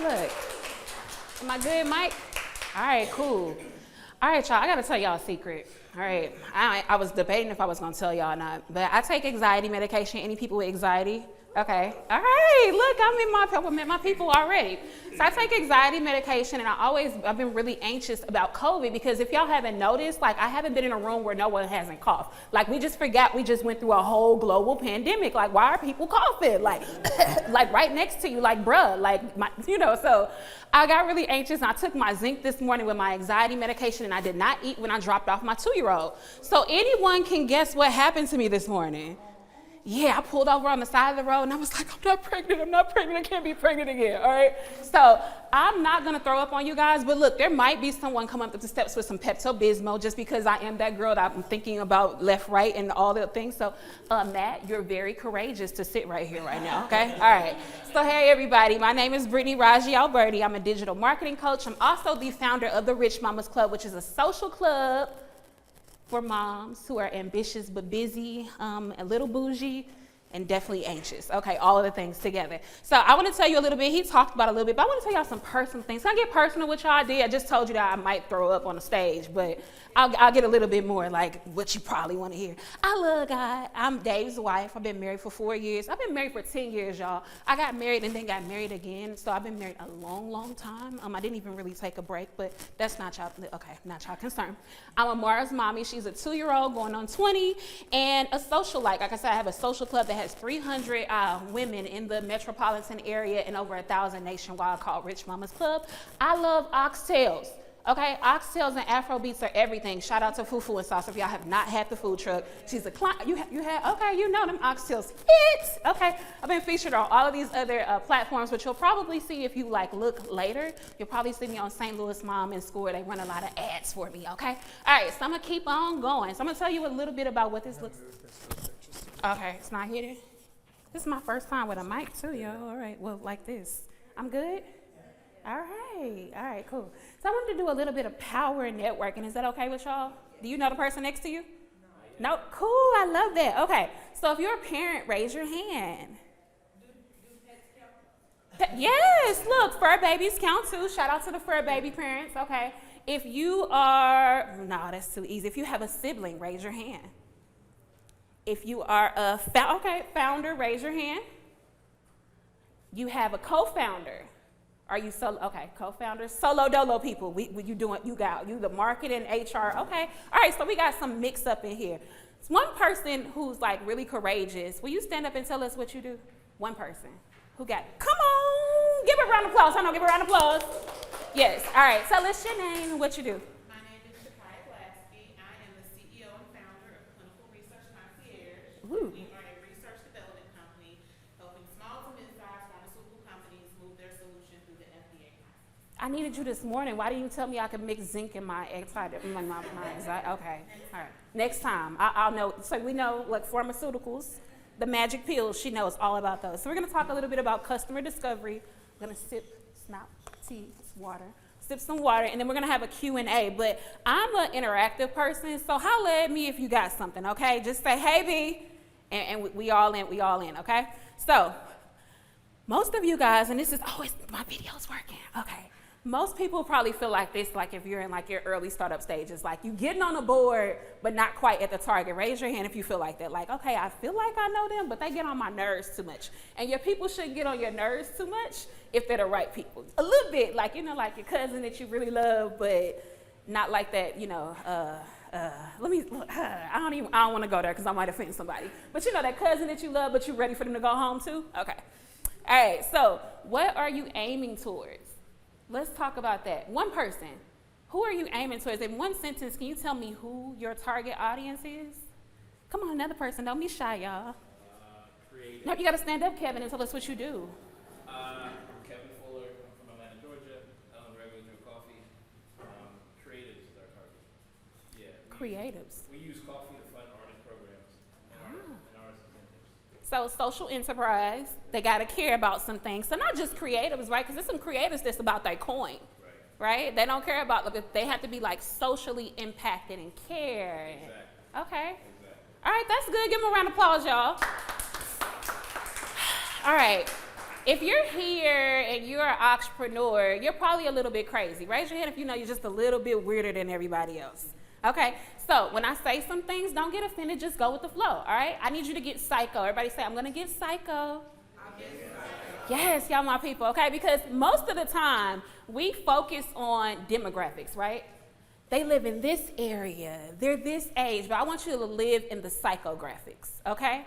Look. Am I good, Mike? All right, cool. All right, y'all, I gotta tell y'all a secret. All right, I was debating if I was gonna tell y'all or not, but I take anxiety medication. Any people with anxiety? Okay. All right, look, I'm in my people already. So I take anxiety medication, and I've been really anxious about COVID because if y'all haven't noticed, like I haven't been in a room where no one hasn't coughed. Like we just forgot we just went through a whole global pandemic. Like why are people coughing? Like, like right next to you, like bruh, like so I got really anxious and I took my zinc this morning with my anxiety medication and I did not eat when I dropped off my 2-year-old. So anyone can guess what happened to me this morning? Yeah, I pulled over on the side of the road and I was like, I'm not pregnant, I can't be pregnant again, all right? So I'm not gonna throw up on you guys, but look, there might be someone coming up the steps with some Pepto-Bismol just because I am that girl that I'm thinking about left, right, and all the things. So Matt, you're very courageous to sit right here right now, okay? All right, so hey everybody, my name is Brittany Raji Alberti. I'm a digital marketing coach. I'm also the founder of the Rich Mamas Club, which is a social club for moms who are ambitious but busy, a little bougie, and definitely anxious. Okay, all of the things together. So I want to tell you a little bit. He talked about a little bit, but I want to tell y'all some personal things. Can I get personal with y'all? I just told you that I might throw up on the stage, but I'll get a little bit more like what you probably want to hear. I love God. I'm Dave's wife. I've been married for 4 years. I've been married for 10 years, y'all. I got married and then got married again. So I've been married a long, long time. I didn't even really take a break, but that's not y'all, okay, not y'all concern. I'm Amara's mommy. She's a 2-year-old going on 20 and a socialite. Like I said, I have a social club that has 300 women in the metropolitan area and over 1,000 nationwide called Rich Mamas Club. I love oxtails. Okay, oxtails and Afrobeats are everything. Shout out to Fufu and Sauce if y'all have not had the food truck. She's a client. You had, okay, you know them oxtails hits. Okay, I've been featured on all of these other platforms, which you'll probably see if you look later. You'll probably see me on St. Louis Mom and Score. They run a lot of ads for me, okay? All right, so I'm gonna keep on going. So I'm gonna tell you a little bit about what this looks like. Okay, it's not hitting. This is my first time with a mic too, y'all. All right, well, like this. I'm good? All right, cool. So I wanted to do a little bit of power networking. Is that okay with y'all? Do you know the person next to you? No? Cool, I love that. Okay, so if you're a parent, raise your hand. Yes, look, fur babies count too. Shout out to the fur baby parents, okay. If you are, no, that's too easy. If you have a sibling, raise your hand. If you are a founder, raise your hand. You have a co-founder. Are you solo? Okay, co-founders, solo dolo people. You the marketing, HR. Okay, all right. So we got some mix up in here. It's one person who's like really courageous. Will you stand up and tell us what you do? One person who got. Come on, give a round of applause. I know, give a round of applause. Yes. All right. Tell us your name and what you do. My name is Shakai Blasky. I am the CEO and founder of Clinical Research Concierge. Ooh. We are a research development company helping small to mid-sized pharmaceutical companies move their solution through the FDA process. I needed you this morning. Why didn't you tell me I could mix zinc in my anxiety? Okay. All right. Next time, I'll know. So we know like pharmaceuticals, the magic pills. She knows all about those. So we're gonna talk a little bit about customer discovery. I'm gonna sip some water, and then we're gonna have a Q&A. But I'm an interactive person, so holla at me if you got something. Okay, just say hey B, and we all in. Okay. So most of you guys, and this is always my video's working. Okay. Most people probably feel like this, like if you're in like your early startup stages, like you getting on a board, but not quite at the target. Raise your hand if you feel like that. Like, okay, I feel like I know them, but they get on my nerves too much. And your people shouldn't get on your nerves too much if they're the right people. A little bit, like, like your cousin that you really love, but not like that, I don't want to go there because I might offend somebody. But that cousin that you love, but you're ready for them to go home too? Okay. All right, so what are you aiming towards? Let's talk about that. One person, who are you aiming towards? In one sentence, can you tell me who your target audience is? Come on, another person. Don't be shy, y'all. Creative. No, you got to stand up, Kevin, and tell us what you do. I'm Kevin Fuller. I'm from Atlanta, Georgia. I own Regular Joe Coffee. Creatives is our target. Yeah. Creatives. We use coffee to fund artist programs and artist incentives. So social enterprise, they got to care about some things. So not just creatives, right? Because there's some creatives that's about their coin, right? They don't care about, they have to be like socially impacted and care. Exactly. Okay. Exactly. All right, that's good. Give them a round of applause, y'all. All right. If you're here and you're an entrepreneur, you're probably a little bit crazy. Raise your hand if you know you're just a little bit weirder than everybody else. Okay, so when I say some things, don't get offended, just go with the flow, all right? I need you to get psycho. Everybody say, I'm gonna get psycho. Yes, y'all my people, okay? Because most of the time, we focus on demographics, right? They live in this area, they're this age, but I want you to live in the psychographics, okay?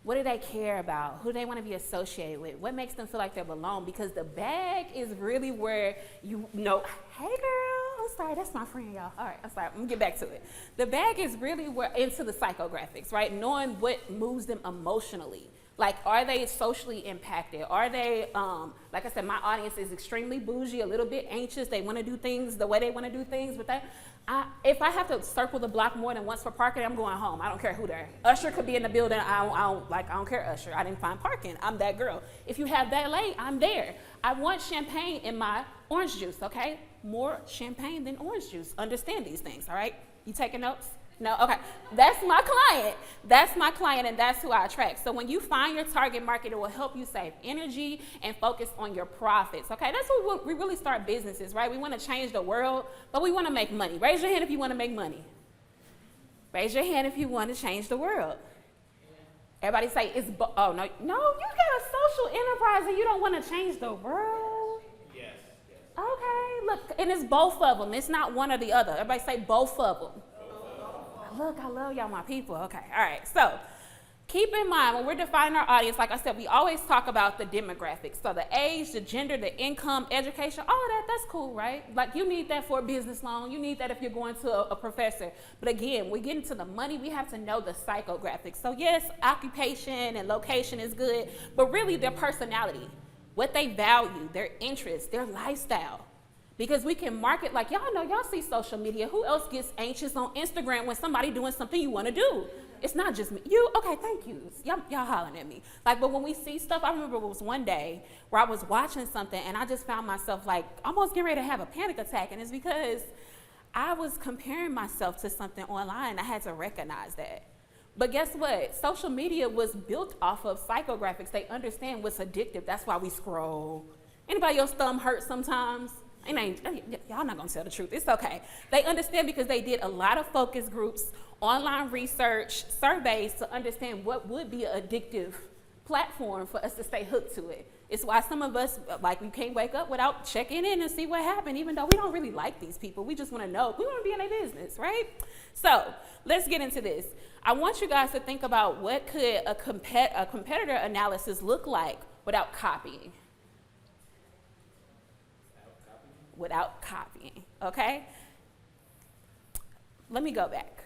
What do they care about? Who do they want to be associated with? What makes them feel like they belong? Because the bag is really where you know, hey girl, I'm sorry, that's my friend, y'all. All right, I'm sorry, I'm gonna get back to it. The bag is really where, into the psychographics, right? Knowing what moves them emotionally. Like, are they socially impacted? Are they, like I said, my audience is extremely bougie, a little bit anxious. They want to do things the way they want to do things, but if I have to circle the block more than once for parking, I'm going home. I don't care who there. Usher could be in the building. I don't care Usher. I didn't find parking. I'm that girl. If you have valet, I'm there. I want champagne in my orange juice, okay? More champagne than orange juice. Understand these things, all right? You taking notes? No? Okay. That's my client. That's my client, and that's who I attract. So when you find your target market, it will help you save energy and focus on your profits, okay? That's what we really start businesses, right? We want to change the world, but we want to make money. Raise your hand if you want to make money. Raise your hand if you want to change the world. Everybody say, oh, no, you got a social enterprise and you don't want to change the world? Yes. Okay, look, and it's both of them. It's not one or the other. Everybody say both of them. Look, I love y'all, my people. Okay, all right. So keep in mind, when we're defining our audience, like I said, we always talk about the demographics. So the age, the gender, the income, education, all of that, that's cool, right? Like, you need that for a business loan. You need that if you're going to a professor. But again, we get into the money, we have to know the psychographics. So yes, occupation and location is good, but really their personality, what they value, their interests, their lifestyle. Because we can market, like, y'all know, y'all see social media. Who else gets anxious on Instagram when somebody doing something you want to do? It's not just me. You, okay, thank you. Y'all hollering at me. Like, but when we see stuff, I remember it was one day where I was watching something and I just found myself like almost getting ready to have a panic attack. And it's because I was comparing myself to something online. I had to recognize that. But guess what? Social media was built off of psychographics. They understand what's addictive. That's why we scroll. Anybody else thumb hurt sometimes? Y'all not gonna tell the truth. It's okay. They understand because they did a lot of focus groups, online research, surveys to understand what would be an addictive platform for us to stay hooked to it. It's why some of us, like, we can't wake up without checking in and see what happened, even though we don't really like these people. We just want to know. We want to be in their business, right? So let's get into this. I want you guys to think about what could a competitor analysis look like without copying. Without copying, okay? Let me go back.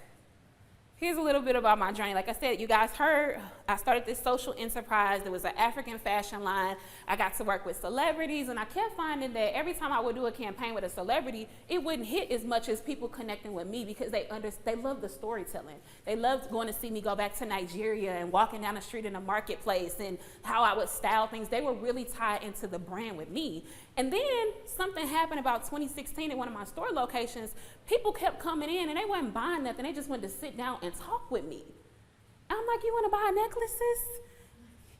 Here's a little bit about my journey. Like I said, you guys heard, I started this social enterprise. There was an African fashion line. I got to work with celebrities, and I kept finding that every time I would do a campaign with a celebrity, it wouldn't hit as much as people connecting with me because they love the storytelling. They loved going to see me go back to Nigeria and walking down the street in a marketplace and how I would style things. They were really tied into the brand with me. And then something happened about 2016 at one of my store locations. People kept coming in and they wasn't buying nothing. They just wanted to sit down and talk with me. I'm like, you want to buy necklaces?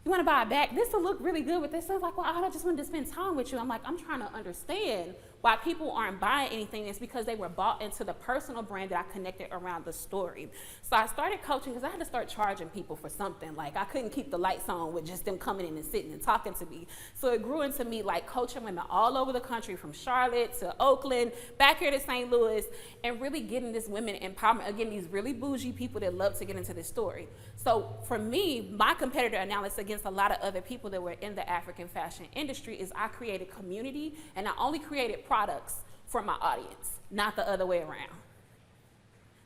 You want to buy a bag? This will look really good with this. They're like, well, I just wanted to spend time with you. I'm like, I'm trying to understand why people aren't buying anything. It's because they were bought into the personal brand that I connected around the story. So I started coaching because I had to start charging people for something. Like, I couldn't keep the lights on with just them coming in and sitting and talking to me. So it grew into me like coaching women all over the country, from Charlotte to Oakland, back here to St. Louis, and really getting this women empowerment. Again, these really bougie people that love to get into this story. So for me, my competitor analysis against a lot of other people that were in the African fashion industry is I created community, and I only created products for my audience, not the other way around.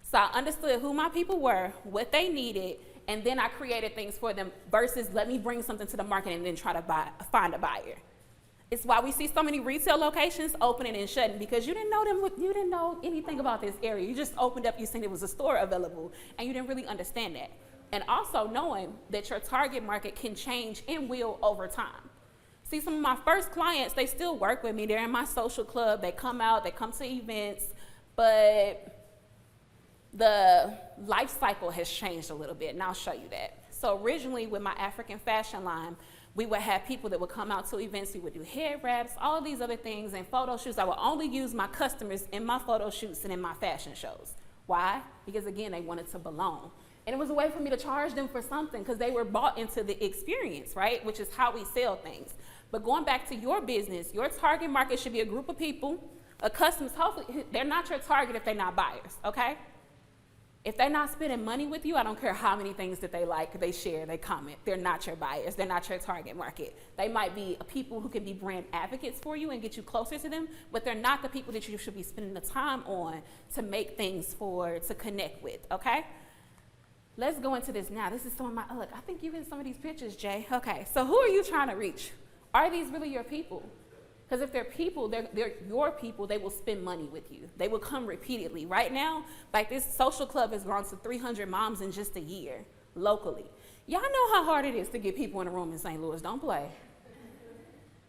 So I understood who my people were, what they needed, and then I created things for them versus let me bring something to the market and then try to find a buyer. It's why we see so many retail locations opening and shutting, because you didn't know anything about this area. You just opened up, you seen it was a store available, and you didn't really understand that. And also knowing that your target market can change and will over time. See, some of my first clients, they still work with me. They're in my social club. They come out, they come to events, but the life cycle has changed a little bit, and I'll show you that. So originally with my African fashion line, We would have people that would come out to events. We would do head wraps, all of these other things, and photo shoots. I would only use my customers in my photo shoots and in my fashion shows. Why? Because again, they wanted to belong. And it was a way for me to charge them for something because they were bought into the experience, right? Which is how we sell things. But going back to your business, your target market should be a group of people, a customers. Hopefully, they're not your target if they're not buyers, okay? If they're not spending money with you, I don't care how many things that they like, they share, they comment. They're not your buyers. They're not your target market. They might be people who can be brand advocates for you and get you closer to them, but they're not the people that you should be spending the time on to make things for, to connect with, okay? Let's go into this now. This is some of my, look, I think you're in some of these pictures, Jay. Okay, so who are you trying to reach? Are these really your people? Because if they're people, they're your people, they will spend money with you. They will come repeatedly. Right now, like this social club has grown to 300 moms in just a year, locally. Y'all know how hard it is to get people in a room in St. Louis, don't play.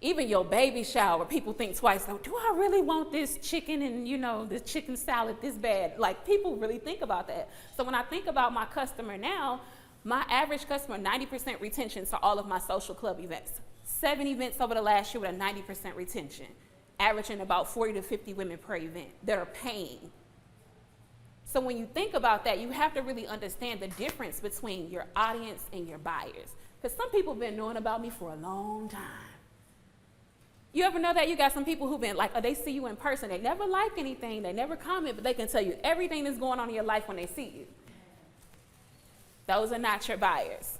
Even your baby shower, people think twice, like, do I really want this chicken and, you know, this chicken salad this bad? Like, people really think about that. So when I think about my customer now, my average customer, 90% retention to all of my social club events. 7 events over the last year with a 90% retention, averaging about 40 to 50 women per event that are paying. So when you think about that, you have to really understand the difference between your audience and your buyers. Because some people have been knowing about me for a long time. You ever know that? You got some people who've been like, oh, they see you in person. They never like anything. They never comment, but they can tell you everything that's going on in your life when they see you. Those are not your buyers.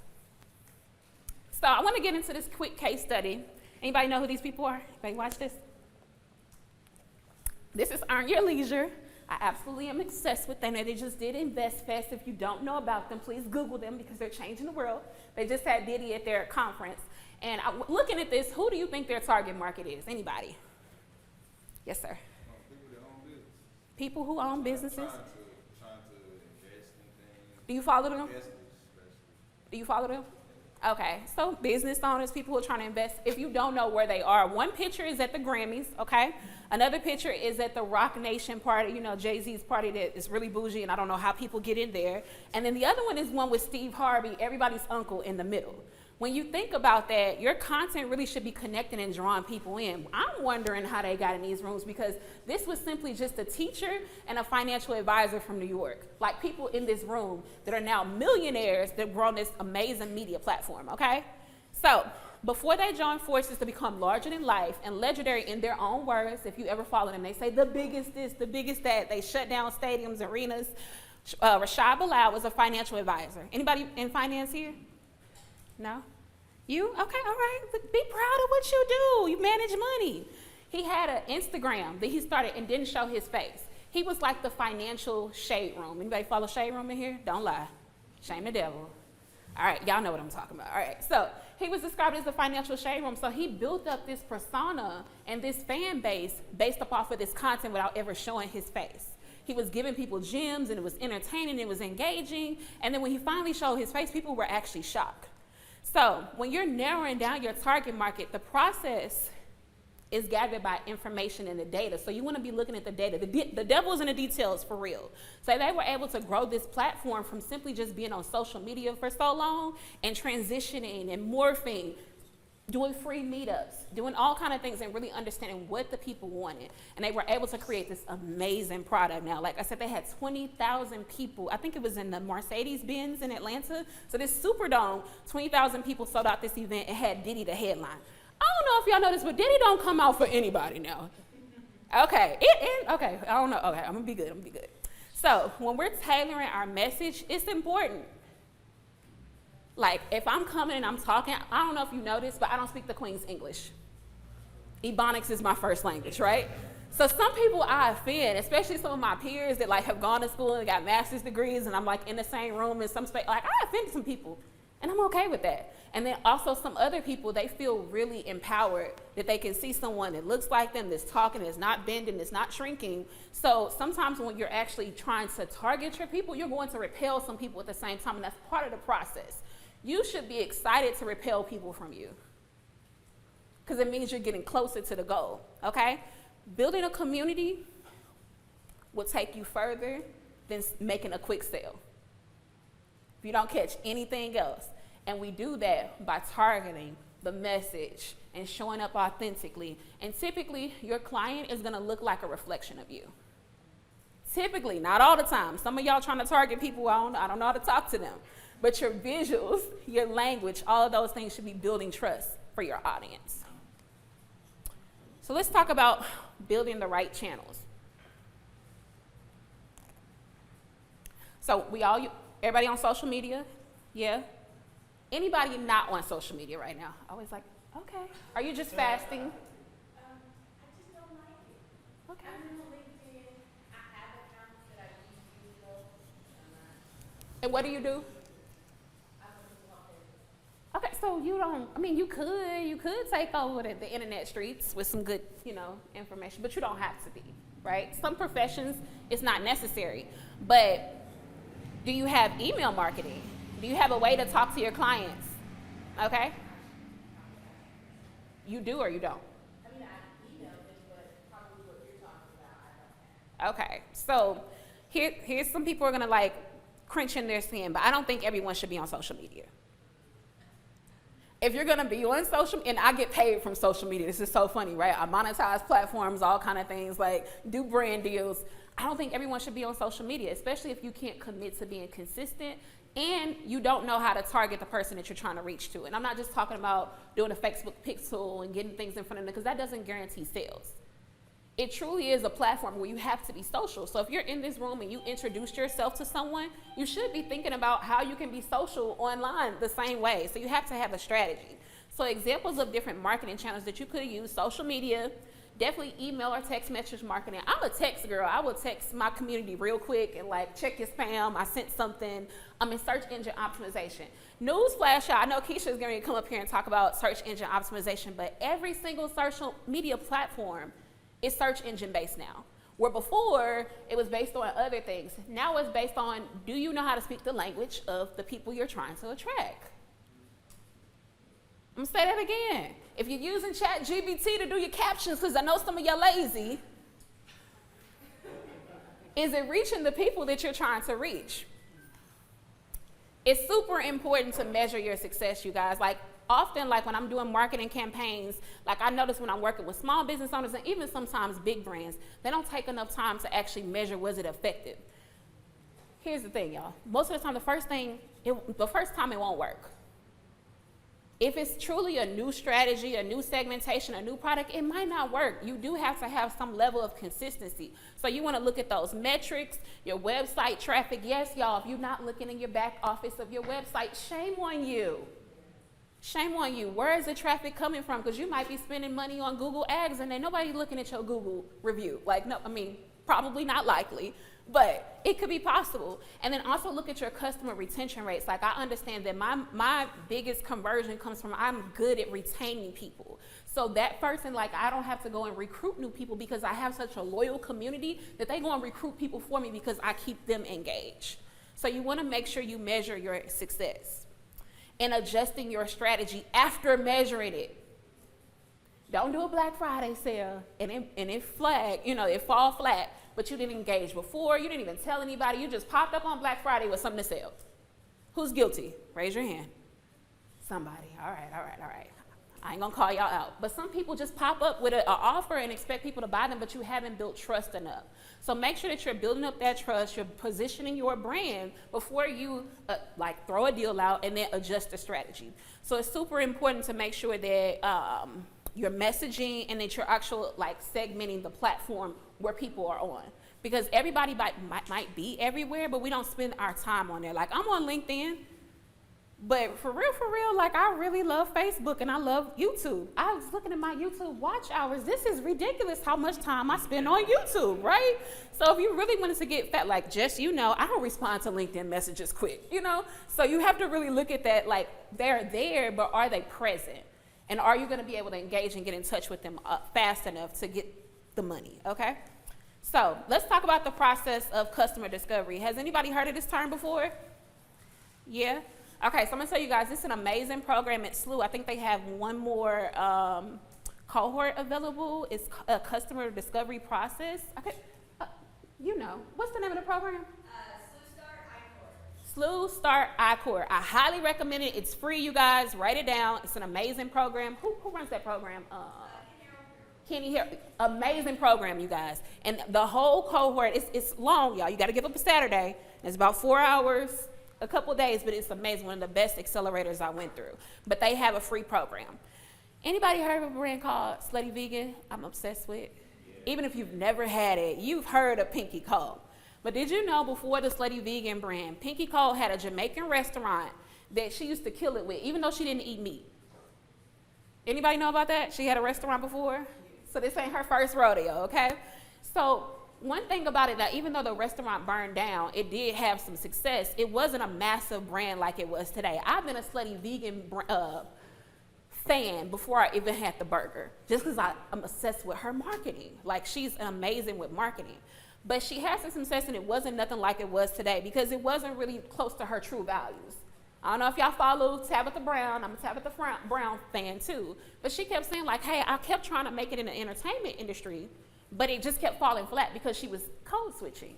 So I want to get into this quick case study. Anybody know who these people are? Anybody watch this? This is Earn Your Leisure. I absolutely am obsessed with them. They just did Invest Fest. If you don't know about them, please Google them because they're changing the world. They just had Diddy at their conference. And looking at this, who do you think their target market is? Anybody? Yes, sir. People that own business. People who own businesses? Trying to invest in things. Do you follow them? Investors, especially. Do you follow them? Okay, so business owners, people who are trying to invest. If you don't know where they are, one picture is at the Grammys, okay? Another picture is at the Rock Nation party, you know, Jay-Z's party that is really bougie and I don't know how people get in there. And then the other one is one with Steve Harvey, everybody's uncle, in the middle. When you think about that, your content really should be connecting and drawing people in. I'm wondering how they got in these rooms because this was simply just a teacher and a financial advisor from New York. Like people in this room that are now millionaires that grown this amazing media platform, okay? So before they join forces to become larger than life and legendary in their own words, if you ever follow them, they say the biggest this, the biggest that. They shut down stadiums, arenas. Rashad Bilal was a financial advisor. Anybody in finance here? No? You? Okay, all right. But be proud of what you do. You manage money. He had an Instagram that he started and didn't show his face. He was like the financial shade room. Anybody follow shade room in here? Don't lie. Shame the devil. All right, y'all know what I'm talking about. All right, so he was described as the financial shade room. So he built up this persona and this fan base based off of this content without ever showing his face. He was giving people gems and it was entertaining, it was engaging. And then when he finally showed his face, people were actually shocked. So when you're narrowing down your target market, the process is gathered by information and the data. So you want to be looking at the data. The devil's in the details for real. So they were able to grow this platform from simply just being on social media for so long and transitioning and morphing, doing free meetups, doing all kind of things and really understanding what the people wanted. And they were able to create this amazing product now. Like I said, they had 20,000 people. I think it was in the Mercedes-Benz in Atlanta. So this Superdome, 20,000 people sold out this event and had Diddy the headline. I don't know if y'all know this, but Diddy don't come out for anybody now. Okay, okay, I don't know. Okay, I'm gonna be good. So when we're tailoring our message, it's important. Like if I'm coming and I'm talking, I don't know if you know this, but I don't speak the Queen's English. Ebonics is my first language, right? So some people I offend, especially some of my peers that like have gone to school and got master's degrees and I'm like in the same room in some space, like I offend some people and I'm okay with that. And then also some other people, they feel really empowered that they can see someone that looks like them, that's talking, that's not bending, that's not shrinking. So sometimes when you're actually trying to target your people, you're going to repel some people at the same time, and that's part of the process. You should be excited to repel people from you because it means you're getting closer to the goal, okay? Building a community will take you further than making a quick sale. If you don't catch anything else. And we do that by targeting the message, and showing up authentically. And typically, your client is gonna look like a reflection of you. Typically, not all the time. Some of y'all trying to target people, I don't know how to talk to them. But your visuals, your language, all of those things should be building trust for your audience. So let's talk about building the right channels. So everybody on social media? Yeah? Anybody not on social media right now? Always like, okay. Are you just fasting? I just don't like it. Okay. I'm in LinkedIn. I have accounts that I use though. And what do you do? I'm a physical therapist. Okay, so you could take over the internet streets with some good, information, but you don't have to be, right? Some professions, it's not necessary. But do you have email marketing? Do you have a way to talk to your clients? Okay? You do or you don't? I mean, I email them, but probably what you're talking about, I don't have. Okay, so here's some people are gonna crunch in their skin, but I don't think everyone should be on social media. If you're gonna be on social, and I get paid from social media, this is so funny, right? I monetize platforms, all kind of things, do brand deals. I don't think everyone should be on social media, especially if you can't commit to being consistent and you don't know how to target the person that you're trying to reach to. And I'm not just talking about doing a Facebook pixel and getting things in front of them, because that doesn't guarantee sales. It truly is a platform where you have to be social. So if you're in this room and you introduced yourself to someone, you should be thinking about how you can be social online the same way. So you have to have a strategy. So examples of different marketing channels that you could use: social media, definitely email or text message marketing. I'm a text girl. I will text my community real quick and check your spam. I sent something. I'm in search engine optimization. Newsflash, y'all. I know Keisha's going to come up here and talk about search engine optimization, but every single social media platform is search engine based now. Where before it was based on other things. Now it's based on, do you know how to speak the language of the people you're trying to attract? I'm gonna say that again. If you're using ChatGPT to do your captions, because I know some of y'all lazy, is it reaching the people that you're trying to reach? It's super important to measure your success, you guys. Often, when I'm doing marketing campaigns, I notice when I'm working with small business owners and even sometimes big brands, they don't take enough time to actually measure, was it effective? Here's the thing, y'all. Most of the time, the first time it won't work. If it's truly a new strategy, a new segmentation, a new product, it might not work. You do have to have some level of consistency. So you want to look at those metrics, your website traffic. Yes, y'all, if you're not looking in your back office of your website, shame on you. Shame on you. Where is the traffic coming from? Because you might be spending money on Google Ads and then nobody's looking at your Google review. Probably not likely, but it could be possible. And then also look at your customer retention rates. I understand that my biggest conversion comes from, I'm good at retaining people. So that person, I don't have to go and recruit new people because I have such a loyal community that they go and recruit people for me because I keep them engaged. So you want to make sure you measure your success and adjusting your strategy after measuring it. Don't do a Black Friday sale and it flag, it fall flat, but you didn't engage before, you didn't even tell anybody, you just popped up on Black Friday with something to sell. Who's guilty? Raise your hand. Somebody. All right. I ain't gonna call y'all out. But some people just pop up with an offer and expect people to buy them, but you haven't built trust enough. So make sure that you're building up that trust, you're positioning your brand before you throw a deal out and then adjust the strategy. So it's super important to make sure that your messaging and that you're actually segmenting the platform where people are on. Because everybody might be everywhere, but we don't spend our time on there. I'm on LinkedIn, but for real, I really love Facebook and I love YouTube. I was looking at my YouTube watch hours. This is ridiculous how much time I spend on YouTube, right? So if you really wanted to get fat, I don't respond to LinkedIn messages quick, So you have to really look at that, they're there, but are they present? And are you gonna be able to engage and get in touch with them fast enough to get the money, okay? So let's talk about the process of customer discovery. Has anybody heard of this term before? Yeah? Okay, so I'm gonna tell you guys, this is an amazing program at SLU. I think they have one more cohort available. It's a customer discovery process. Okay, what's the name of the program? Slew Start iCore. I highly recommend it. It's free, you guys. Write it down. It's an amazing program. Who runs that program? Kenny here. Amazing program, you guys. And the whole cohort, it's long, y'all. You got to give up a Saturday. It's about 4 hours, a couple days, but it's amazing. One of the best accelerators I went through. But they have a free program. Anybody heard of a brand called Slutty Vegan? I'm obsessed with. Even if you've never had it, you've heard of Pinky Cole. But did you know before the Slutty Vegan brand, Pinky Cole had a Jamaican restaurant that she used to kill it with, even though she didn't eat meat? Anybody know about that? She had a restaurant before? So this ain't her first rodeo, okay? So one thing about it, that even though the restaurant burned down, it did have some success. It wasn't a massive brand like it was today. I've been a Slutty Vegan fan before I even had the burger, just because I'm obsessed with her marketing. Like, she's amazing with marketing. But she had some success, and it wasn't nothing like it was today because it wasn't really close to her true values. I don't know if y'all follow Tabitha Brown. I'm a Tabitha Brown fan too. But she kept saying like, hey, I kept trying to make it in the entertainment industry, but it just kept falling flat because she was code switching.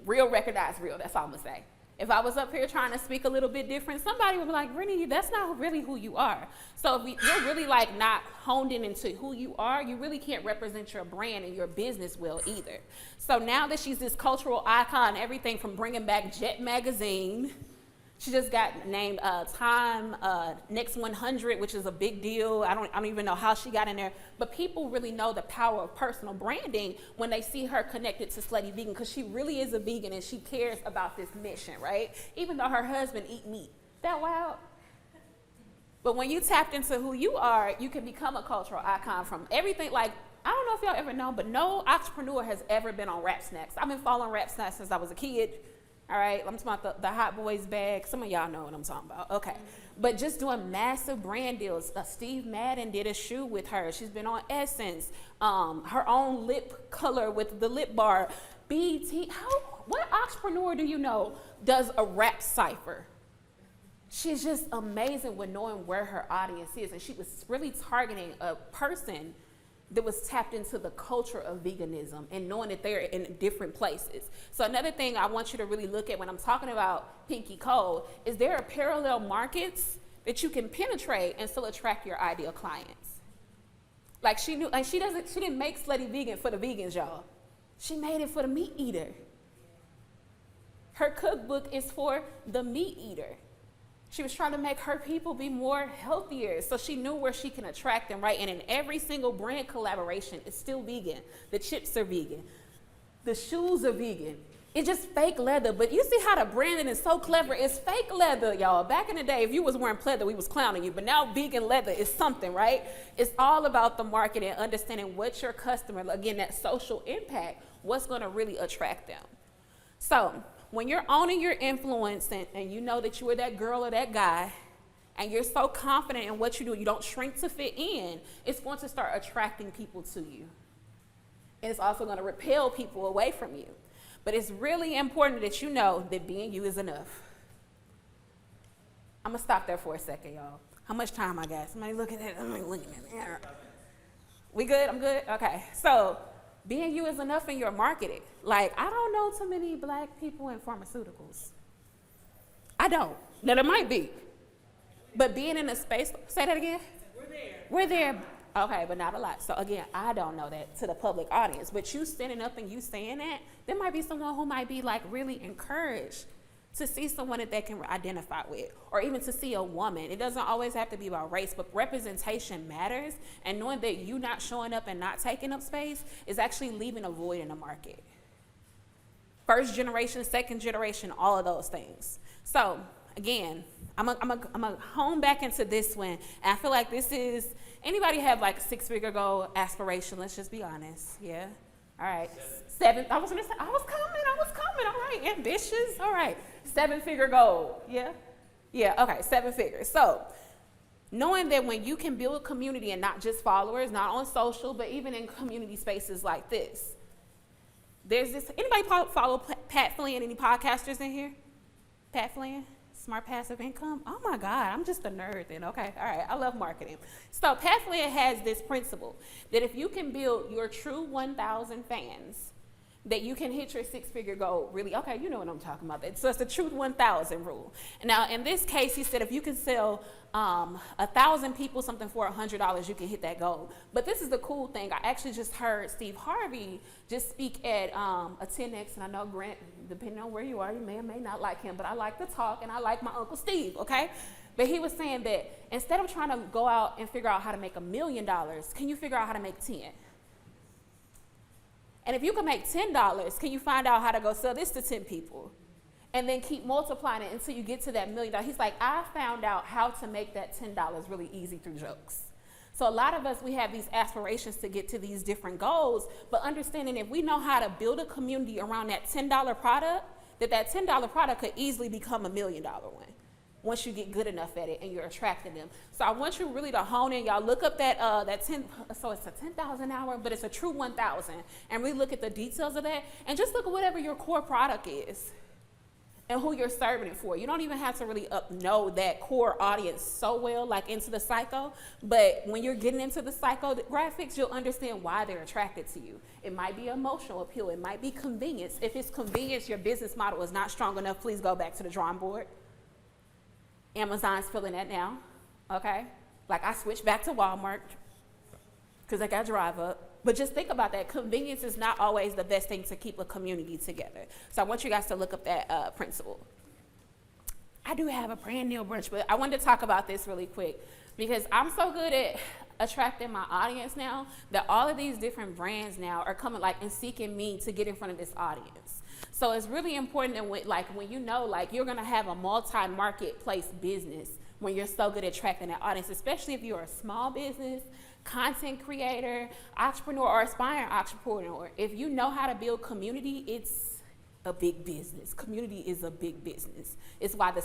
Real recognize real, that's all I'm gonna say. If I was up here trying to speak a little bit different, somebody would be like, Brittany, that's not really who you are. So if you're really like not honed in into who you are, you really can't represent your brand and your business well either. So now that she's this cultural icon, everything from bringing back Jet Magazine, she just got named Time Next 100, which is a big deal. I don't even know how she got in there. But people really know the power of personal branding when they see her connected to Slutty Vegan, because she really is a vegan and she cares about this mission, right? Even though her husband eat meat. That wild? But when you tapped into who you are, you can become a cultural icon from everything. Like, I don't know if y'all ever know, but no entrepreneur has ever been on Rap Snacks. I've been following Rap Snacks since I was a kid. All right, I'm talking about the Hot Boys bag. Some of y'all know what I'm talking about. Okay. But just doing massive brand deals. Steve Madden did a shoe with her. She's been on Essence. Her own lip color with the lip bar. BT. What entrepreneur do you know does a rap cipher? She's just amazing with knowing where her audience is. And she was really targeting a person that was tapped into the culture of veganism and knowing that they're in different places. So another thing I want you to really look at when I'm talking about Pinky Cole is there are parallel markets that you can penetrate and still attract your ideal clients. Like she didn't make Slutty Vegan for the vegans, y'all. She made it for the meat eater. Her cookbook is for the meat eater. She was trying to make her people be more healthier, so she knew where she can attract them, right? And in every single brand collaboration, it's still vegan. The chips are vegan. The shoes are vegan. It's just fake leather, but you see how the branding is so clever. It's fake leather, y'all. Back in the day, if you was wearing pleather, we was clowning you, but now vegan leather is something, right? It's all about the marketing, understanding what your customer, again, that social impact, what's gonna really attract them. So, when you're owning your influence and you know that you are that girl or that guy, and you're so confident in what you do, you don't shrink to fit in, it's going to start attracting people to you. And it's also going to repel people away from you. But it's really important that you know that being you is enough. I'm going to stop there for a second, y'all. How much time I got? Somebody looking at it. We good? I'm good? Okay. So, being you is enough in your marketing. Like, I don't know too many black people in pharmaceuticals. I don't. Now, there might be. But being in a space, say that again? We're there. Okay, but not a lot. So again, I don't know that to the public audience. But you standing up and you saying that, there might be someone who might be like really encouraged to see someone that they can identify with, or even to see a woman. It doesn't always have to be about race, but representation matters, and knowing that you not showing up and not taking up space is actually leaving a void in the market. First generation, second generation, all of those things. So again, I'm gonna hone back into this one, and I feel like this is, anybody have like a 6-figure goal aspiration? Let's just be honest, yeah? All right, 7, I was coming, all right, ambitious, all right. 7-figure goal, yeah? Yeah, okay, 7 figures. So, knowing that when you can build community and not just followers, not on social, but even in community spaces like this, there's this, anybody follow Pat Flynn, any podcasters in here? Pat Flynn, Smart Passive Income? Oh my God, I'm just a nerd then, okay, all right, I love marketing. So Pat Flynn has this principle that if you can build your true 1,000 fans, that you can hit your six-figure goal really. Okay, you know what I'm talking about. So it's the truth 1,000 rule. Now, in this case, he said if you can sell 1,000 people something for $100, you can hit that goal. But this is the cool thing. I actually just heard Steve Harvey just speak at a 10X, and I know Grant, depending on where you are, you may or may not like him, but I like to talk, and I like my Uncle Steve, okay? But he was saying that instead of trying to go out and figure out how to make $1 million, can you figure out how to make 10? And if you can make $10, can you find out how to go sell this to 10 people? And then keep multiplying it until you get to that $1 million. He's like, I found out how to make that $10 really easy through jokes. So a lot of us, we have these aspirations to get to these different goals, but understanding if we know how to build a community around that $10 product, that $10 product could easily become $1 million one once you get good enough at it and you're attracting them. So I want you really to hone in. Y'all look up that 10, so it's a 10,000 hour, but it's a true 1,000. And really look at the details of that. And just look at whatever your core product is and who you're serving it for. You don't even have to really know that core audience so well, like into the psycho. But when you're getting into the psychographics, you'll understand why they're attracted to you. It might be emotional appeal. It might be convenience. If it's convenience, your business model is not strong enough, please go back to the drawing board. Amazon's feeling that now, okay? Like I switched back to Walmart because I got drive up. But just think about that. Convenience is not always the best thing to keep a community together. So I want you guys to look up that principle. I do have a brand new brunch, but I wanted to talk about this really quick because I'm so good at attracting my audience now that all of these different brands now are coming and seeking me to get in front of this audience. So it's really important that when you know you're gonna have a multi-marketplace business when you're so good at attracting that audience, especially if you're a small business, content creator, entrepreneur, or aspiring entrepreneur. If you know how to build community, it's a big business. Community is a big business. It's why the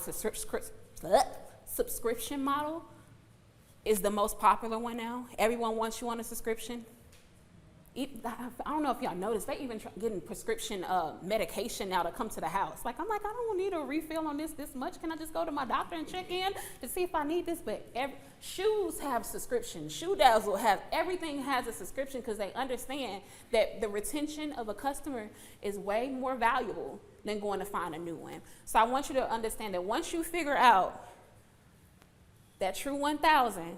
subscription model is the most popular one now. Everyone wants you on a subscription. I don't know if y'all noticed, they even getting prescription medication now to come to the house. I don't need a refill on this much. Can I just go to my doctor and check in to see if I need this? But shoes have subscriptions. Shoe Dazzle have, everything has a subscription because they understand that the retention of a customer is way more valuable than going to find a new one. So I want you to understand that once you figure out that true 1,000,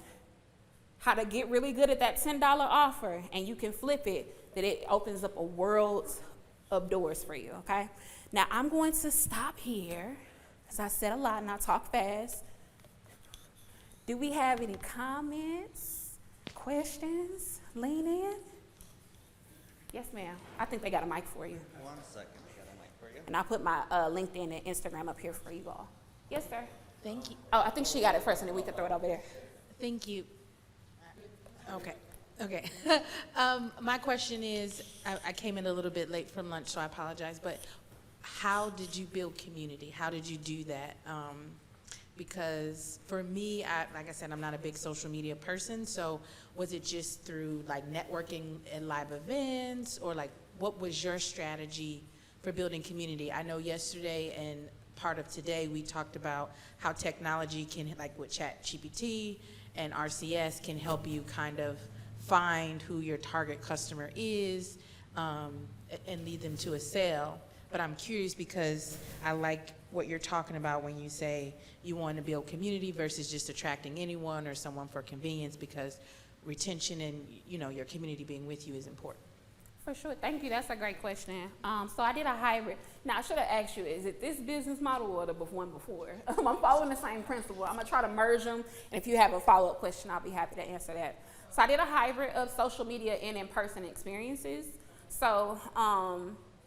how to get really good at that $10 offer, and you can flip it, that it opens up a world of doors for you, okay? Now, I'm going to stop here, because I said a lot and I talk fast. Do we have any comments, questions? Lean in. Yes, ma'am. I think they got a mic for you. 1 second, I got a mic for you. And I'll put my LinkedIn and Instagram up here for you all. Yes, sir. Thank you. Oh, I think she got it first, and then we can throw it over there. Thank you. Okay. My question is, I came in a little bit late from lunch, so I apologize, but how did you build community? How did you do that? Because for me, like I said, I'm not a big social media person, so was it just through networking and live events, or what was your strategy for building community? I know yesterday and part of today we talked about how technology can, with ChatGPT and RCS, can help you kind of find who your target customer is and lead them to a sale. But I'm curious because I like what you're talking about when you say you want to build community versus just attracting anyone or someone for convenience, because retention and your community being with you is important. For sure. Thank you. That's a great question. So I did a hybrid. Now, I should have asked you, is it this business model or the one before? I'm following the same principle. I'm going to try to merge them. And if you have a follow-up question, I'll be happy to answer that. So I did a hybrid of social media and in-person experiences. So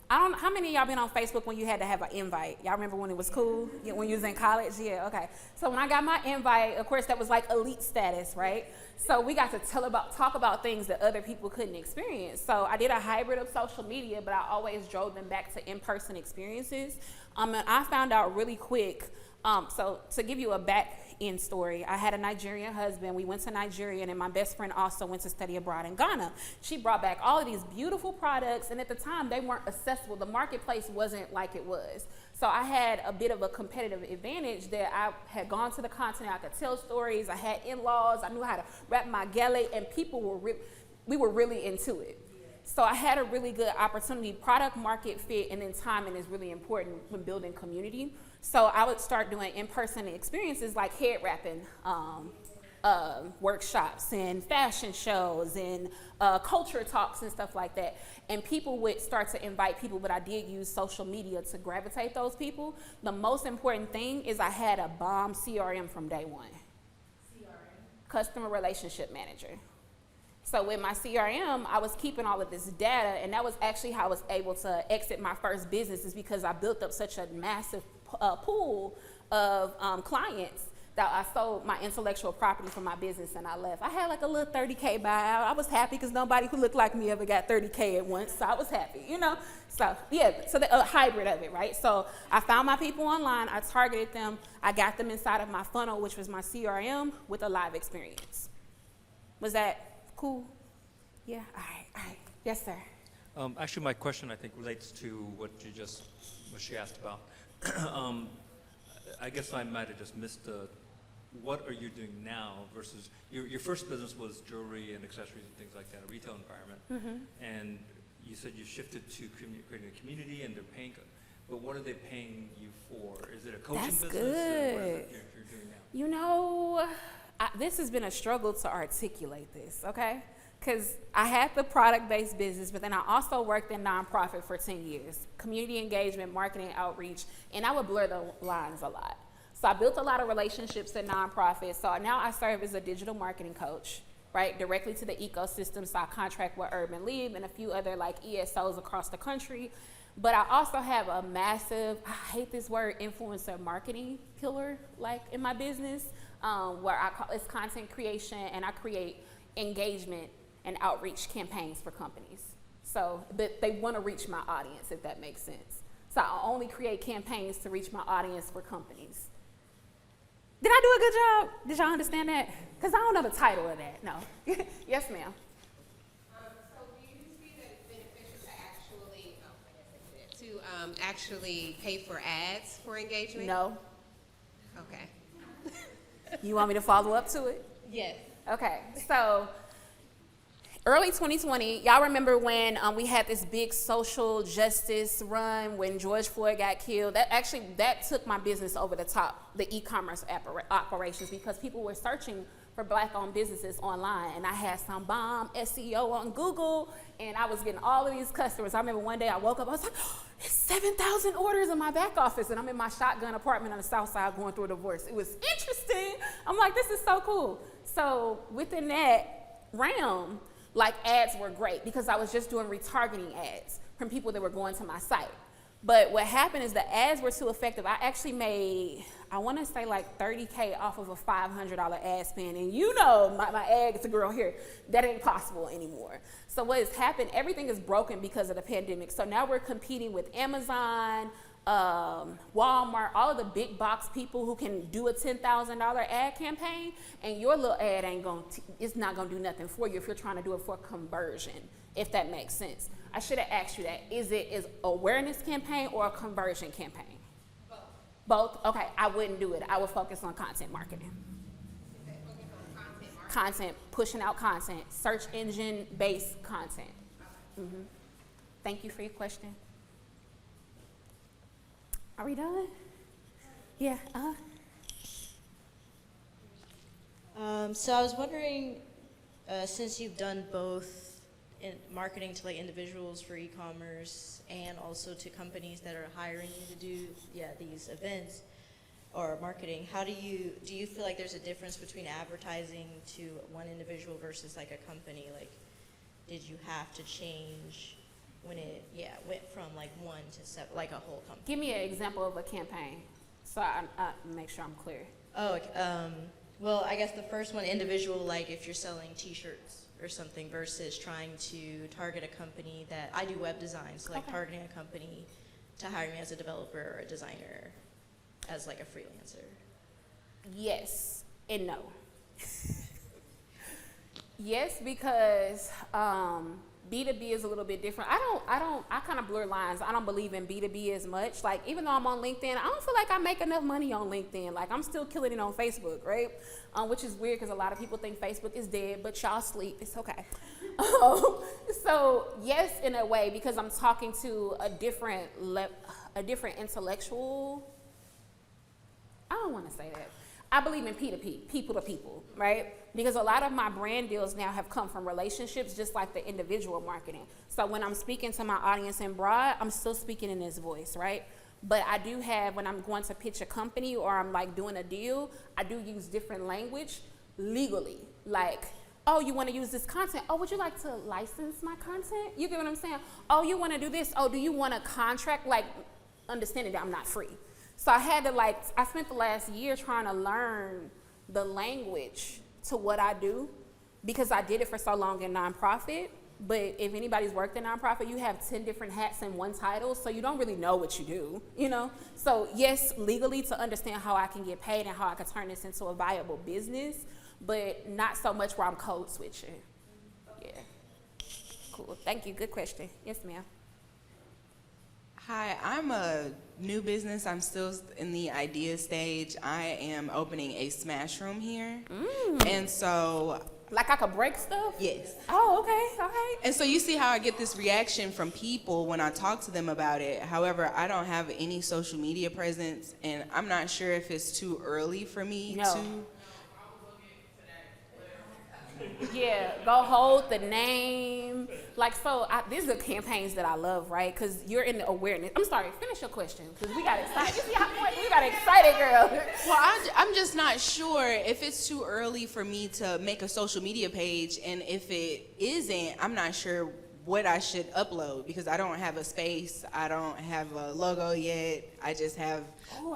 how many of y'all been on Facebook when you had to have an invite? Y'all remember when it was cool? When you was in college? Yeah, okay. So when I got my invite, of course, that was elite status, right? So we got to talk about things that other people couldn't experience. So I did a hybrid of social media, but I always drove them back to in-person experiences. And I found out really quick, so to give you a back-end story, I had a Nigerian husband. We went to Nigeria, and then my best friend also went to study abroad in Ghana. She brought back all of these beautiful products, and at the time, they weren't accessible. The marketplace wasn't like it was. So I had a bit of a competitive advantage that I had gone to the continent. I could tell stories. I had in-laws. I knew how to rap my gele, and people were we were really into it. So I had a really good opportunity. Product market fit and then timing is really important when building community. So I would start doing in-person experiences like head wrapping workshops and fashion shows and culture talks and stuff like that. And people would start to invite people, but I did use social media to gravitate those people. The most important thing is I had a bomb CRM from day one. Customer relationship manager. So with my CRM, I was keeping all of this data, and that was actually how I was able to exit my first business, is because I built up such a massive pool of clients that I sold my intellectual property for my business and I left. I had like a little 30K buyout. I was happy because nobody who looked like me ever got 30K at once, so I was happy, you know? So yeah, so the hybrid of it, right? So I found my people online, I targeted them, I got them inside of my funnel, which was my CRM, with a live experience. Was that cool? Yeah, all right. Yes, sir. Actually, my question, I think, relates to what she asked about. I guess I might have just missed what are you doing now versus, your first business was jewelry and accessories and things like that, a retail environment. And you said you shifted to creating a community and they're paying, but what are they paying you for? Is it a coaching That's business? good. Or what is it you're doing now? You know, this has been a struggle to articulate this, okay? Because I had the product-based business, but then I also worked in nonprofit for 10 years, community engagement, marketing, outreach, and I would blur the lines a lot. So I built a lot of relationships in nonprofits. So now I serve as a digital marketing coach, right, directly to the ecosystem. So I contract with Urban League and a few other like ESOs across the country. But I also have a massive, I hate this word, influencer marketing pillar, like in my business, where I call it's content creation, and I create engagement and outreach campaigns for companies. So, but they want to reach my audience, if that makes sense. So I only create campaigns to reach my audience for companies. Did I do a good job? Did y'all understand that? Because I don't know the title of that, no. Yes, ma'am. So do you see that it's beneficial to actually pay for ads for engagement? No. Okay. You want me to follow up to it? Yes. Okay, so early 2020, y'all remember when we had this big social justice run when George Floyd got killed? That took my business over the top, the e-commerce operations, because people were searching for Black-owned businesses online, and I had some bomb SEO on Google, and I was getting all of these customers. I remember one day I woke up, I was like, oh, it's 7,000 orders in my back office, and I'm in my shotgun apartment on the south side going through a divorce. It was interesting. I'm like, this is so cool. So within that realm, like ads were great because I was just doing retargeting ads from people that were going to my site. But what happened is the ads were too effective. I actually made, I want to say like 30K off of a $500 ad spend. And you know, my ad to girl here, that ain't possible anymore. So what has happened, everything is broken because of the pandemic. So now we're competing with Amazon, Walmart, all of the big box people who can do a $10,000 ad campaign, and your little ad it's not gonna do nothing for you if you're trying to do it for conversion, if that makes sense. I should have asked you that. Is it an awareness campaign or a conversion campaign? Both. Both? Okay, I wouldn't do it. I would focus on content marketing. Okay, focus on content marketing. Content, pushing out content, search engine based content. Thank you for your question. Are we done? Yeah, So I was wondering, since you've done both in marketing to like individuals for e-commerce and also to companies that are hiring you to do these events or marketing, how do you feel like there's a difference between advertising to one individual versus like a company? Like, did you have to change when it went from like one to seven, like a whole company? give me an example of a campaign so I make sure I'm clear. Oh, okay. Well, I guess the first one, individual, like if you're selling t-shirts or something versus trying to target a company that, I do web design, so like targeting a company to hire me as a developer or a designer as like a freelancer. Yes and no. Yes, because B2B is a little bit different. I kind of blur lines. I don't believe in B2B as much. Like, even though I'm on LinkedIn, I don't feel like I make enough money on LinkedIn. Like, I'm still killing it on Facebook, right? Which is weird because a lot of people think Facebook is dead, but y'all sleep. It's okay. So, yes, in a way, because I'm talking to a different intellectual. I don't want to say that. I believe in P2P, people to people, right? Because a lot of my brand deals now have come from relationships, just like the individual marketing. So when I'm speaking to my audience in broad, I'm still speaking in this voice, right? But I do have, when I'm going to pitch a company or I'm like doing a deal, I do use different language legally. Like, oh, you want to use this content? Oh, would you like to license my content? You get what I'm saying? Oh, you want to do this? Oh, do you want a contract? Like, understanding that I'm not free. So I had to I spent the last year trying to learn the language to what I do because I did it for so long in nonprofit. But if anybody's worked in nonprofit, you have 10 different hats in one title, so you don't really know what you do, you know? So yes, legally to understand how I can get paid and how I can turn this into a viable business, but not so much where I'm code switching. Yeah. Cool. Thank you. Good question. Yes, ma'am. Hi, I'm a new business. I'm still in the idea stage. I am opening a smash room here. And so... Like I could break stuff? Yes. Oh, okay, all right. And so you see how I get this reaction from people when I talk to them about it. However, I don't have any social media presence, and I'm not sure if it's too early for me to... Yeah, go hold the name. Like, so these are campaigns that I love, right? Because you're in the awareness. I'm sorry, finish your question, because we got excited. You see how we got excited, girl. Well, I'm just not sure if it's too early for me to make a social media page, and if it isn't, I'm not sure what I should upload because I don't have a space, I don't have a logo yet, I just have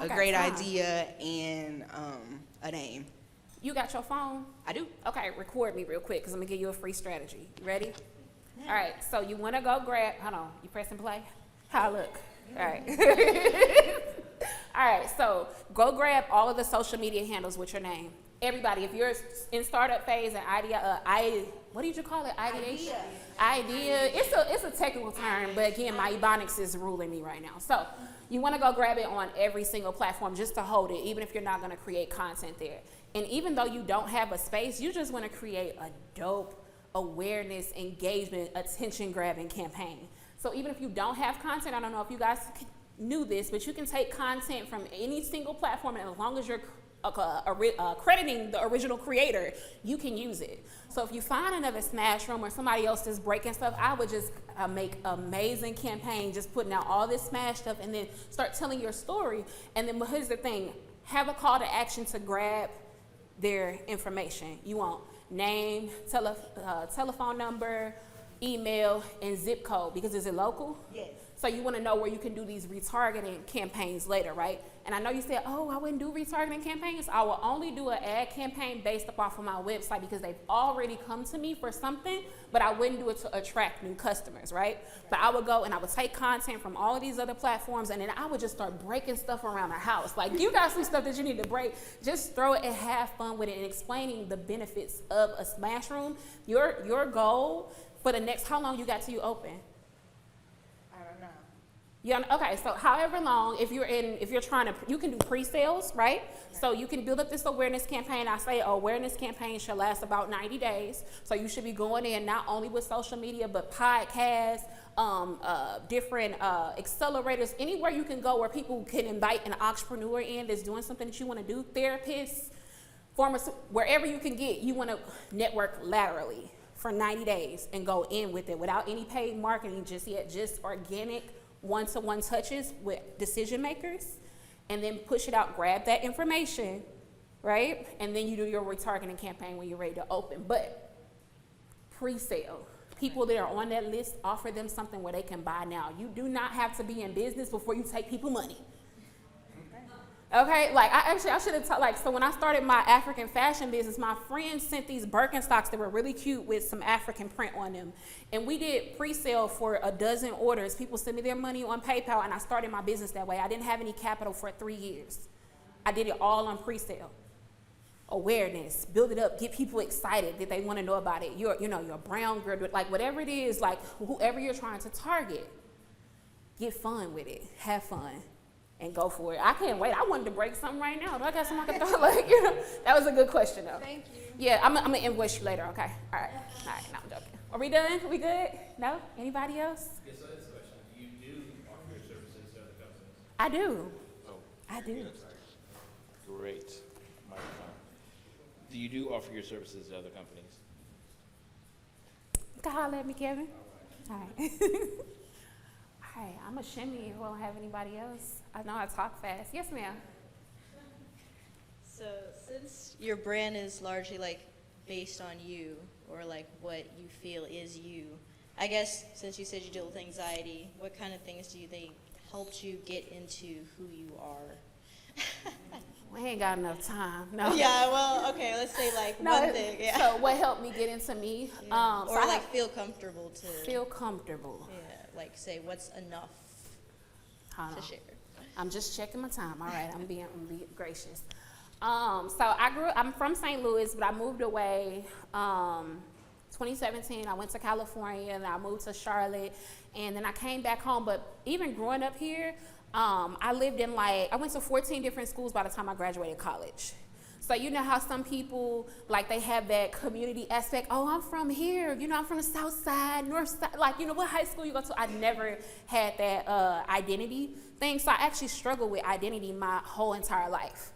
a great idea and a name. You got your phone? I do. Okay, record me real quick because I'm gonna give you a free strategy. You ready? All right, so you wanna go grab, hold on, you press and play? How I look? All right. All right, so go grab all of the social media handles with your name. Everybody, if you're in startup phase and what did you call it? Ideation? Idea. It's a technical term, but again, my Ebonics is ruling me right now. So you wanna go grab it on every single platform just to hold it, even if you're not gonna create content there. And even though you don't have a space, you just want to create a dope awareness, engagement, attention-grabbing campaign. So even if you don't have content, I don't know if you guys knew this, but you can take content from any single platform, and as long as you're crediting the original creator, you can use it. So if you find another smash room or somebody else is breaking stuff, I would just make amazing campaign, just putting out all this smash stuff, and then start telling your story. And then here's the thing, have a call to action to grab their information. You want name, telephone number, email, and zip code, because is it local? Yes. So you want to know where you can do these retargeting campaigns later, right? And I know you said, oh, I wouldn't do retargeting campaigns. I will only do an ad campaign based off of my website because they've already come to me for something, but I wouldn't do it to attract new customers, right? But I would go and I would take content from all of these other platforms, and then I would just start breaking stuff around the house. Like, you got some stuff that you need to break, just throw it and have fun with it and explaining the benefits of a smash room. Your goal for the next, how long you got till you open? Yeah, okay, so however long, if you're trying to, you can do pre-sales, right? So you can build up this awareness campaign. I say awareness campaign should last about 90 days. So you should be going in not only with social media, but podcasts, different accelerators, anywhere you can go where people can invite an entrepreneur in that's doing something that you want to do, therapists, wherever you can get, you want to network laterally for 90 days and go in with it without any paid marketing just yet, just organic one-to-one touches with decision makers, and then push it out, grab that information, right? And then you do your retargeting campaign when you're ready to open. But pre-sale, people that are on that list, offer them something where they can buy now. You do not have to be in business before you take people money. Okay, like I should have so when I started my African fashion business, my friends sent these Birkenstocks that were really cute with some African print on them. And we did pre-sale for a dozen orders. People sent me their money on PayPal, and I started my business that way. I didn't have any capital for 3 years. I did it all on pre-sale. awareness, build it up, get people excited that they want to know about it. You're a brown girl, like whatever it is, like whoever you're trying to target, get fun with it, have fun, and go for it. I can't wait. I wanted to break something right now. Do I got something I can throw? Like, that was a good question though. Thank you. Yeah, I'm gonna invoice you later. Okay. All right. No, I'm joking. Are we done? We good? No? Anybody else? Yes, so that's the question. Do you do offer your services to other companies? I do. Oh. I do. Great. Microphone. Do you do offer your services to other companies? Go holler at me, Kevin. All right. All right, I'm a shimmy if we don't have anybody else. I know I talk fast. Yes, ma'am. So since your brand is largely like based on you, or like what you feel is you, I guess since you said you deal with anxiety, what kind of things do you think helped you get into who you are? We ain't got enough time. No. Yeah, well, okay, let's say like one thing. Yeah. So what helped me get into me? Yeah. So Or I like feel comfortable to. feel comfortable. Yeah, like say what's enough Hold to on. share. I'm just checking my time. All right, I'm being gracious. So I'm from St. Louis, but I moved away 2017. I went to California and I moved to Charlotte, and then I came back home. But even growing up here, I lived in I went to 14 different schools by the time I graduated college. So you know how some people, like, they have that community aspect. Oh, I'm from here. I'm from the south side, north side. Like, what high school you go to? I never had that identity thing. So I actually struggled with identity my whole entire life.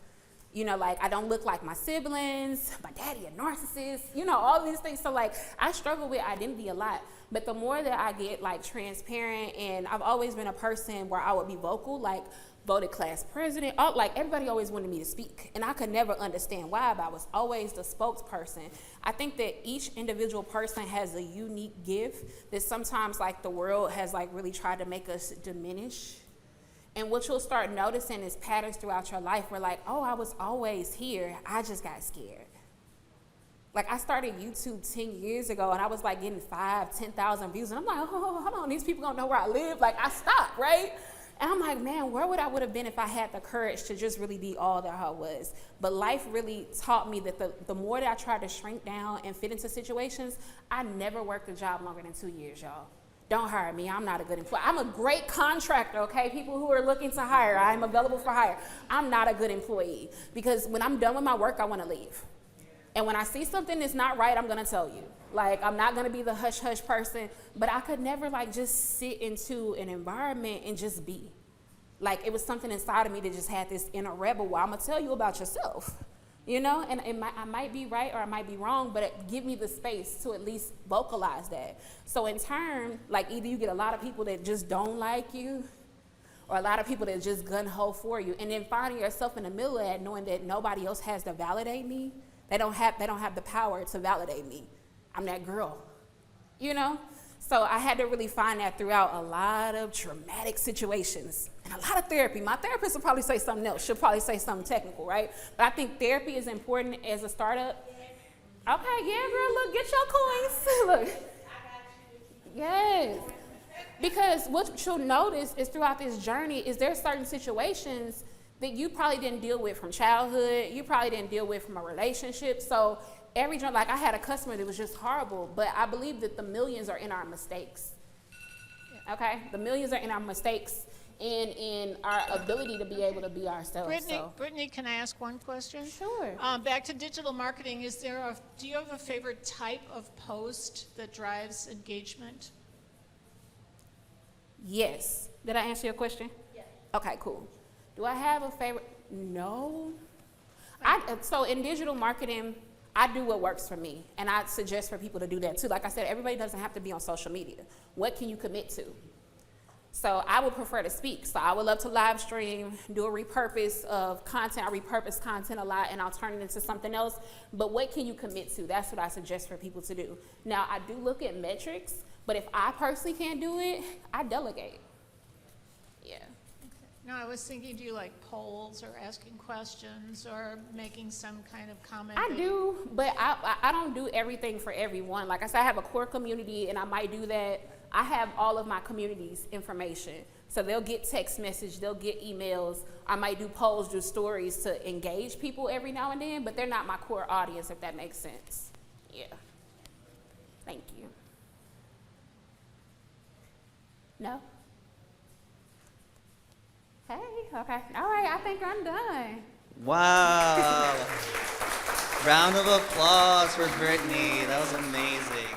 I don't look like my siblings, my daddy a narcissist, all these things. So I struggle with identity a lot. But the more that I get transparent, and I've always been a person where I would be vocal, voted class president, everybody always wanted me to speak. And I could never understand why, but I was always the spokesperson. I think that each individual person has a unique gift that sometimes the world has really tried to make us diminish. And what you'll start noticing is patterns throughout your life where oh, I was always here, I just got scared. I started YouTube 10 years ago and I was getting 5,000, 10,000 views, and I'm oh, hold on, these people don't know where I live. I stopped, right? And I'm man, where would I have been if I had the courage to just really be all that I was? But life really taught me that the more that I tried to shrink down and fit into situations, I never worked a job longer than 2 years, y'all. Don't hire me. I'm not a good employee. I'm a great contractor, okay? People who are looking to hire, I'm available for hire. I'm not a good employee because when I'm done with my work, I want to leave. And when I see something that's not right, I'm going to tell you. I'm not going to be the hush-hush person, but I could never just sit into an environment and just be. It was something inside of me that just had this inner rebel where I'm going to tell you about yourself. And I might be right or I might be wrong, but give me the space to at least vocalize that. So in turn, either you get a lot of people that just don't like you, or a lot of people that just gun-ho for you, and then finding yourself in the middle of that, knowing that nobody else has to validate me. They don't have the power to validate me. I'm that girl, So I had to really find that throughout a lot of traumatic situations and a lot of therapy. My therapist will probably say something else. She'll probably say something technical, right? But I think therapy is important as a startup. Okay, yeah, girl, look, get your coins. Look. Yes. Because what you'll notice is throughout this journey is there certain situations that you probably didn't deal with from childhood. You probably didn't deal with from a relationship. So every journey, I had a customer that was just horrible, but I believe that the millions are in our mistakes. Okay? The millions are in our mistakes and in our ability to be able to be ourselves. Brittany, can I ask one question? Sure. Back to digital marketing, do you have a favorite type of post that drives engagement? Yes. Did I answer your question? Yes. Okay, cool. Do I have a favorite? No. So in digital marketing, I do what works for me, and I suggest for people to do that too. Like I said, everybody doesn't have to be on social media. What can you commit to? So I would prefer to speak. So I would love to live stream, do a repurpose of content. I repurpose content a lot, and I'll turn it into something else. But what can you commit to? That's what I suggest for people to do. Now, I do look at metrics, but if I personally can't do it, I delegate. Yeah. No, I was thinking, do you like polls or asking questions or making some kind of comment? I do, but I don't do everything for everyone. Like I said, I have a core community, and I might do that. I have all of my community's information. So they'll get text message, they'll get emails. I might do polls, do stories to engage people every now and then, but they're not my core audience, if that makes sense. Yeah. Thank you. No? Hey, okay. All right, I think I'm done. Wow. Round of applause for Brittany. That was amazing.